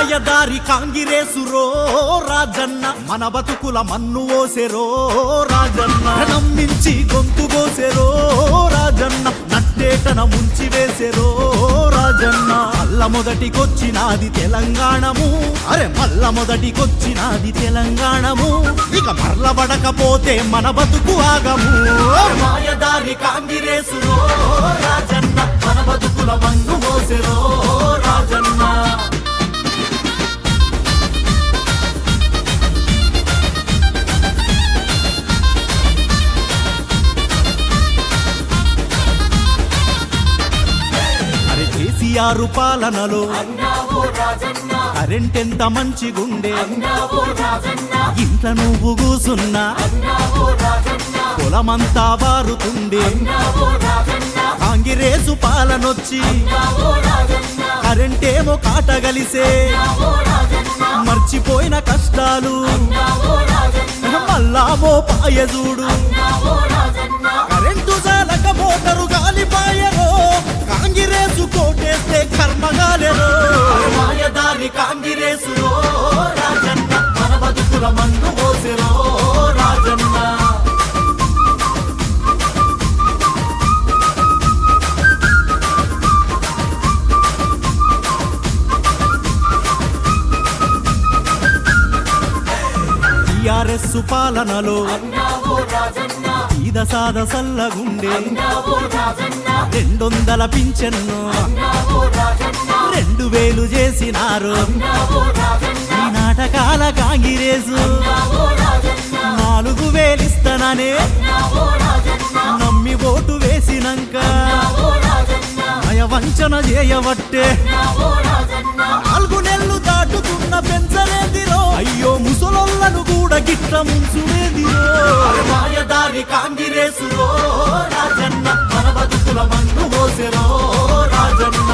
మాయదారి కాంగిరేసురో రాజన్న మన బతుకుల మన్ను ఓసెరో రాజన్న నమ్మించి గొంతు కోసెరో రాజన్న నట్టేటన ముంచి వేసెరో రాజన్న మల్ల మొదటికొచ్చినాది తెలంగాణము మల్ల మొదటికొచ్చినాది తెలంగాణము ఇక మరలబడకపోతే మన బతుకు ఆగము మాయదారి కాంగిరేసురో రాజన్న మన బతుకుల మన్ను మోసెరో రాజన్న కేసీఆర్ పాలనలో కరెంట్ ఎంత మంచిగుండే ఇంత నువ్వు కూసున్నా పొలమంతా వారుతుండే కాంగిరేసు పాలనొచ్చి కరెంటేమో కాటగలిసే మర్చిపోయిన కష్టాలు మల్లామో పాయజూడు కరెంటు జాలక మోటరు గాలిపాయరో కాంగిరేసు కోటేస్తే కర్మగాలెరో మాయదారి కాంగిరేసురో రాజన్న మన బతుకుల మన్ను మోసెరో రాజన్న టిఆర్ఎస్ పాలనలో ఈదసాద సల్లగుండే 200 పింఛన్ను 2000 చేసినారు ఈ నాటకాల కాంగిరేసు 4000 ఇస్తాననే నమ్మి ఓటు వేసినంక వంచన చేయబట్టే 4 నెలలు దాటుతున్న పెంచలేదిరో అయ్యో ముసలోళ్ళను కూడా గిట్ల ముంచులేదిరో మాయదారి కాంగిరేసురో రాజన్న మన బతుకుల మన్ను మోసెరో రాజన్న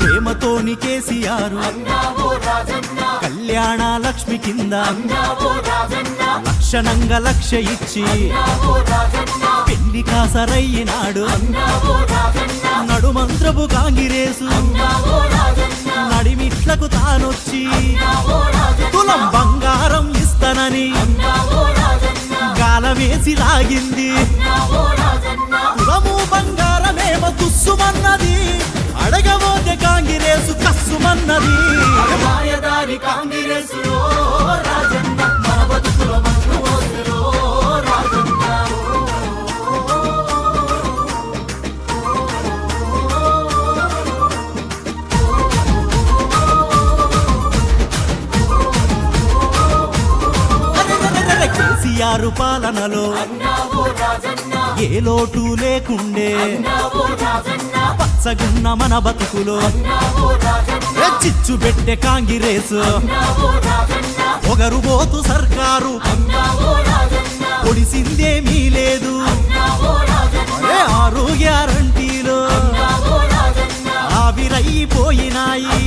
ప్రేమతోని కేసీఆర్ కళ్యాణ లక్ష్మి కింద లక్షణంగా లక్ష ఇచ్చి పెళ్లి కాసరయ్యినాడు నడుమంత్రపు కాంగిరేసు నడిమిట్లకు తానొచ్చి తులం బంగారం ఇస్తానని గాలమేసి లాగింది తులము బంగారమేమో తుస్సుమన్నది అడగబోతే కాంగిరేసు కస్సుమన్నది మాయదారి కాంగిరేసురో రాజన్న మన బతుకుల మన్ను మోసెరో రాజన్న కేసీఆర్ పాలనలో ఏ లోటు లేకుండే పచ్చగున్న మన బతుకులో చిచ్చు పెట్టే కాంగిరేసు పొగరుబోతు సర్కారు పొడిసిందేమీ లేదు 6 గ్యారంటీలో ఆవిరైపోయినాయి